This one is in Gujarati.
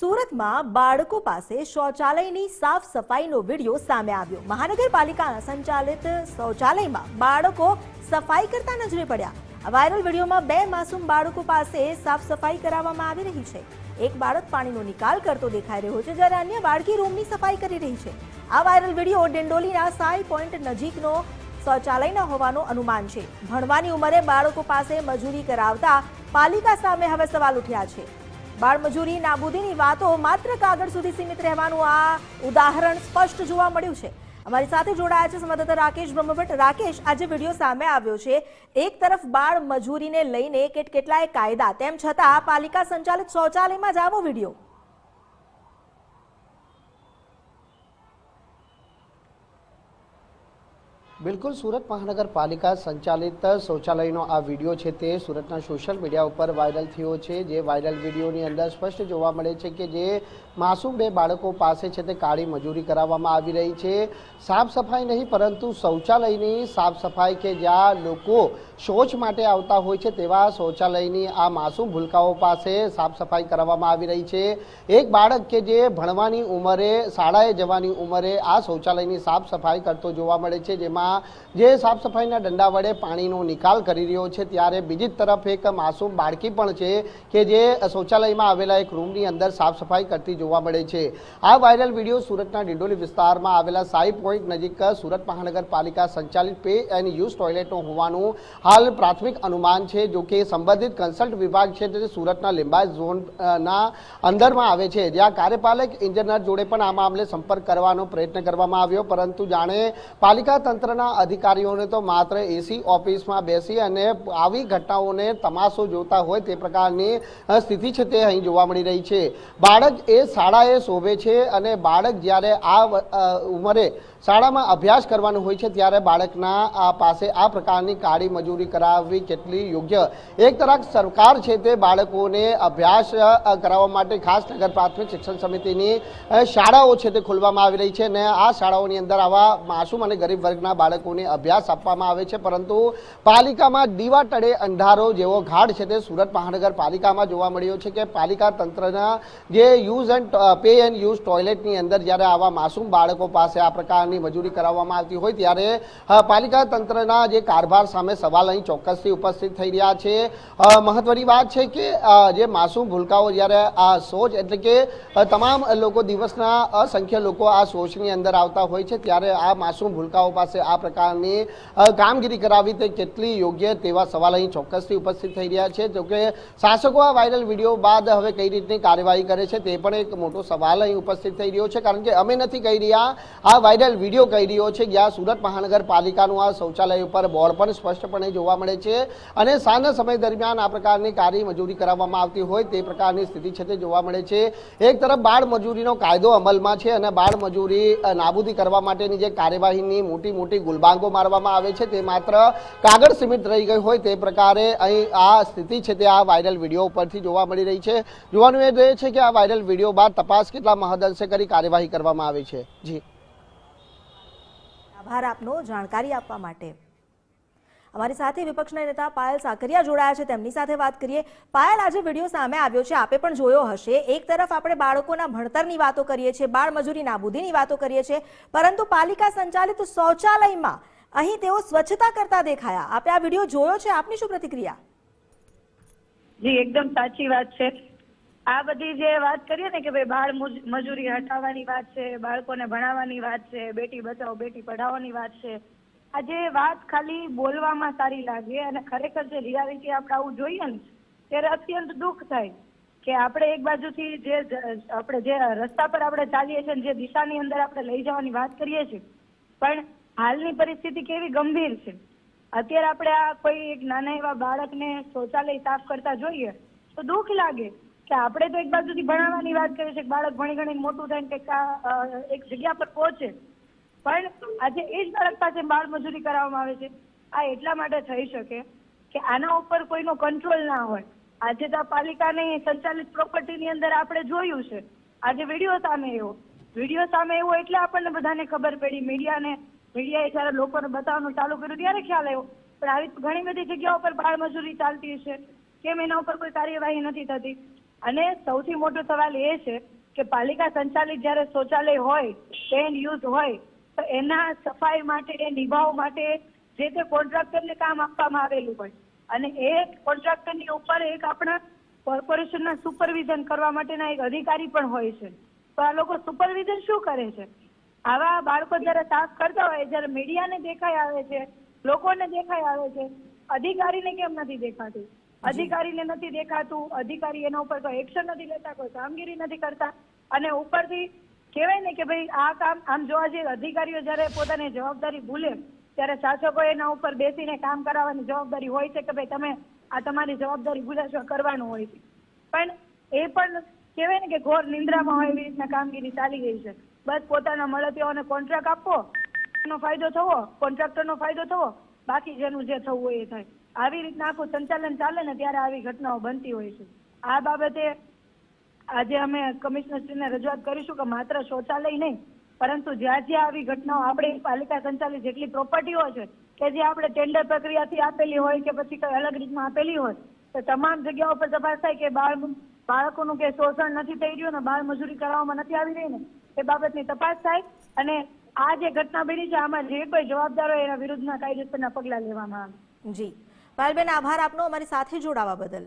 સુરતમાં બાળકો પાસે શૌચાલયની સાફ સફાઈનો વિડીયો સામે આવ્યો। મહાનગરપાલિકાના સંચાલિત શૌચાલયમાં બાળકો સફાઈ કરતા નજરે પડ્યા। આ વાયરલ વિડીયોમાં બે માસૂમ બાળકો પાસે સાફ સફાઈ કરાવવામાં આવી રહી છે। એક બાળક પાણીનો નિકાલ કરતો દેખાઈ રહ્યો છે, જ્યારે અન્ય બાળકી રૂમની સફાઈ કરી રહી છે। આ વાયરલ વિડીયો ડિંડોલીના સાઈ પોઈન્ટ નજીકનો શૌચાલયનો હોવાનું અનુમાન છે। ભણવાની ઉંમરે બાળકો પાસે મજૂરી કરાવતા પાલિકા સામે હવે સવાલ ઉઠ્યા છે। બાળમજૂરી નાબૂદીની વાતો માત્ર કાગળ સુધી સીમિત રહેવાનું આ ઉદાહરણ સ્પષ્ટ જોવા મળ્યું છે। અમારી સાથે જોડાયા છે સંવાદદાતા રાકેશ બ્રહ્મભટ્ટ। રાકેશ, આજે વિડીયો સામે આવ્યો છે। એક તરફ બાળ મજૂરીને લઈને કેટલાય કાયદા, તેમ છતાં પાલિકા સંચાલિત શૌચાલયમાં જ આવો વિડીયો। બિલકુલ, સુરત મહાનગરપાલિકા સંચાલિત શૌચાલયનો આ વિડીયો છે તે સુરતના સોશિયલ મીડિયા ઉપર વાયરલ થયો છે। જે વાયરલ વિડીયોની અંદર સ્પષ્ટ જોવા મળે છે કે જે માસૂમ બે બાળકો પાસે છે તે કાળી મજૂરી કરાવવામાં આવી રહી છે। સાફ સફાઈ નહીં પરંતુ શૌચાલયની સાફ સફાઈ કે જ્યાં લોકો શૌચ માટે આવતા હોય છે તેવા શૌચાલયની આ માસૂમ ભૂલકાઓ પાસે સાફ સફાઈ કરાવવામાં આવી રહી છે। એક બાળક કે જે ભણવાની ઉંમરે, શાળાએ જવાની ઉંમરે આ શૌચાલયની સાફ સફાઈ કરતો જોવા મળે છે, જેમાં જે સાફ સફાઈના દંડા વડે પાણીનો નિકાલ કરી રહ્યો છે, ત્યારે બીજી તરફ એક માસૂમ બાળકી પણ છે કે જે શૌચાલયમાં આવેલા એક રૂમની અંદર સાફ સફાઈ કરતી જોવા મળે છે। આ વાયરલ વિડીયો સુરતના ડિંડોલી વિસ્તારમાં આવેલા સાઈ પોઈન્ટ નજીક સુરત મહાનગરપાલિકા સંચાલિત પે એન્ડ યુઝ ટોયલેટનો હોવાનું હાલ પ્રાથમિક અનુમાન છે। જો કે સંબંધિત કન્સલ્ટ વિભાગ છે તે સુરતના લિંબાયત ઝોનના અંદરમાં આવે છે, જ્યાં કાર્યપાલક ઇજનેર જોડે પણ આ મામલે સંપર્ક કરવાનો પ્રયત્ન કરવામાં આવ્યો, પરંતુ જાણે પાલિકા તંત્રના અધિકારીઓને તો માત્ર એસી ઓફિસમાં બેસી અને આવી ઘટનાઓને તમાશો જોતા હોય તે પ્રકારની સ્થિતિ છે તે અહીં જોવા મળી રહી છે। બાળક એ શાળાએ શોભે છે અને બાળક જ્યારે આ ઉંમરે શાળામાં અભ્યાસ કરવાનું હોય છે ત્યારે બાળકના પાસે આ પ્રકારની કાળી મજૂરી કરાવવી કેટલી યોગ્ય? એક તરફ સરકાર છે તે બાળકોને અભ્યાસ કરાવવા માટે ખાસ નગર પ્રાથમિક શિક્ષણ સમિતિની શાળાઓ છે તે ખોલવામાં આવી રહી છે અને આ શાળાઓની અંદર આવા માસૂમ અને ગરીબ વર્ગના બાળકોને અભ્યાસ આપવામાં આવે છે, પરંતુ પાલિકામાં દીવા તળે અંધારો જેવો ઘાટ છે તે સુરત મહાનગરપાલિકામાં જોવા મળ્યો છે કે પાલિકા તંત્રના જે use and pay and use ટોયલેટની અંદર જ્યારે આવા માસૂમ બાળકો પાસે આ પ્રકારની મજૂરી કરાવવામાં આવતી હોય ત્યારે પાલિકા તંત્રના જે કારભાર સામે સવાલ અહીં ચોક્કસથી ઉપસ્થિત થઈ રહ્યા છે। મહત્વની વાત છે કે જે માસૂમ ભૂલકાઓ જ્યારે આ શૌચ એટલે કે તમામ લોકો દિવસના અસંખ્ય લોકો આ શૌચની અંદર આવતા હોય છે, ત્યારે આ માસૂમ ભૂલકાઓ પાસે આ પ્રકારની કામગીરી કરાવી તે કેટલી યોગ્ય તેવા સવાલ અહીં ચોક્કસથી ઉપસ્થિત થઈ રહ્યા છે। જોકે શાસકો આ વાયરલ વિડીયો બાદ હવે કઈ રીતની કાર્યવાહી કરે છે તે પણ એક મોટો સવાલ અહીં ઉપસ્થિત થઈ રહ્યો છે, કારણ કે અમે નથી કહી રહ્યા, આ વાયરલ વિડીયો કહી રહ્યો છે, જ્યાં સુરત મહાનગરપાલિકાનું આ શૌચાલય ઉપર બોર્ડ પણ સ્પષ્ટપણે જોવા મળે છે અને સાંજના સમય દરમિયાન આ પ્રકારની કાળી મજૂરી કરાવવામાં આવતી હોય તે પ્રકારની સ્થિતિ છે તે જોવા મળે છે। એક તરફ બાળ મજૂરીનો કાયદો અમલમાં છે અને બાળ મજૂરી નાબૂદી કરવા માટેની જે કાર્યવાહીની મોટી ગુલબાંગો મારવામાં આવે છે તે માત્ર કાગળ સીમિત રહી ગઈ હોય તે પ્રકારે અહીં આ સ્થિતિ છે તે આ વાયરલ વિડીયો ઉપરથી જોવા મળી રહી છે। જોવાનું એ રહે છે કે આ વાયરલ વિડીયો બાદ તપાસ કેટલા મહદઅંશે કરી કાર્યવાહી કરવામાં આવી છે। જી, આભાર આપનો જાણકારી આપવા માટે। અમારી સાથે વિપક્ષના નેતા પાયલ સાકરિયા જોડાયા છે, તેમની સાથે વાત કરીએ। પાયલ, આજે વિડીયો સામે આવ્યો છે, આપે પણ જોયો હશે। એક તરફ આપણે બાળકોના ભણતરની વાતો કરીએ છીએ, બાળ મજૂરી નાબૂદીની વાતો કરીએ છીએ, પરંતુ પાલિકા સંચાલિત શૌચાલયમાં અહીં તેઓ સ્વચ્છતા કરતા દેખાયા। આપે આ વિડીયો જોયો છે, આપની શું પ્રતિક્રિયા? જી, એકદમ સાચી વાત છે। આ બધી જે વાત કરીએ ને કે ભાઈ બાળ મજૂરી હટાવવાની વાત છે, બાળકોને ભણાવવાની વાત છે, બેટી બચાવો બેટી પઢાઓની વાત છે, આ જે વાત ખાલી બોલવામાં સારી લાગે અને ખરેખર જે રિયાલિટી આપણે આવું જોઈએ ને ત્યારે અત્યંત દુઃખ થાય કે આપણે એક બાજુથી જે રસ્તા પર આપણે ચાલીએ છીએ, જે દિશાની અંદર આપણે લઈ જવાની વાત કરીએ છીએ, પણ હાલની પરિસ્થિતિ કેવી ગંભીર છે। અત્યારે આપણે આ કોઈ એક નાના એવા બાળકને શૌચાલય સાફ કરતા જોઈએ તો દુઃખ લાગે કે આપણે તો એક બાજુથી ભણાવવાની વાત કરીએ છીએ, બાળક ભણી ગણીને મોટું થાય કે એક જગ્યા પર પહોંચે, પણ આજે એ જ બાળક પાસે બાળ મજૂરી કરાવવામાં આવે છે। આ એટલા માટે થઈ શકે કે આના ઉપર કોઈનો કંટ્રોલ ના હોય। આજે તો પાલિકાની સંચાલિત પ્રોપર્ટીની અંદર આપણે જોયું છે, આજે વિડીયો સામે એવો એટલે આપણને બધાને ખબર પડી, મીડિયાએ જયારે લોકોને બતાવવાનું ચાલુ કર્યું ત્યારે ખ્યાલ આવ્યો, પણ આવી ઘણી બધી જગ્યાઓ પર બાળ મજૂરી ચાલતી છે, કેમ એના ઉપર કોઈ કાર્યવાહી નથી થતી? અને સૌથી મોટો સવાલ એ છે કે પાલિકા સંચાલિત જ્યારે શૌચાલય હોય, પેન યુઝ હોય, તો એના સફાઈ માટે, નિભાવ માટે જે તે કોન્ટ્રાક્ટરને કામ આપવામાં આવેલું હોય અને એ કોન્ટ્રાક્ટરની ઉપર એક આપણા કોર્પોરેશનના સુપરવિઝન કરવા માટેના એક અધિકારી પણ હોય છે. તો આ લોકો સુપરવિઝન શું કરે છે? આવા બાળકો જયારે સાફ કરતા હોય, જયારે મીડિયાને દેખાઈ આવે છે, લોકોને દેખાઈ આવે છે, અધિકારીને કેમ નથી દેખાતું? અધિકારીને નથી દેખાતું, અધિકારી એના ઉપર કોઈ એક્શન નથી લેતા, કોઈ કામગીરી નથી કરતા. અને ઉપરથી કહેવાય ને કે ભાઈ આ કામ આમ જોવા જઈએ, અધિકારીઓ જયારે પોતાની જવાબદારી ભૂલે ત્યારે શાસકો એના ઉપર બેસીને કામ કરાવવાની જવાબદારી હોય છે કે ભાઈ તમે આ તમારી જવાબદારી ભૂલ્યા કરવાનું હોય છે. પણ એ પણ કહેવાય ને કે ઘોર નિંદ્રામાં હોય એવી રીતના કામગીરી ચાલી ગઈ છે. બસ પોતાના મળતિયાઓને કોન્ટ્રાક્ટ આપવો, નો ફાયદો થવો, કોન્ટ્રાક્ટરનો ફાયદો થવો, બાકી જેનું જે થવું હોય એ થાય. આવી રીતના આખું સંચાલન ચાલે ને ત્યારે આવી ઘટનાઓ બનતી હોય છે. આ બાબતે આજે અમે કમિશનરશ્રીને રજૂઆત કરીશું કે માત્ર શૌચાલય નહીં, પરંતુ જ્યાં જ્યાં આવી ઘટનાઓ આપણી પાલિકા સંચાલિત જેટલી પ્રોપર્ટીઓ છે કે જે આપણે ટેન્ડર પ્રક્રિયાથી આપેલી હોય કે પછી કઈ અલગ રીતમાં આપેલી હોય, તો તમામ જગ્યાઓ પર તપાસ થાય કે બાળકોનું કે શોષણ નથી થઈ રહ્યું ને બાળ મજૂરી કરવામાં નથી આવી રહી ને એ બાબતની તપાસ થાય. અને આ જે ઘટના બની છે આમાં જે કોઈ જવાબદાર હોય એના વિરુદ્ધના કાયદેસરના પગલાં લેવામાં આવે. જી પાયલબેન, આભાર આપનો અમારી સાથે જોડાવા બદલ.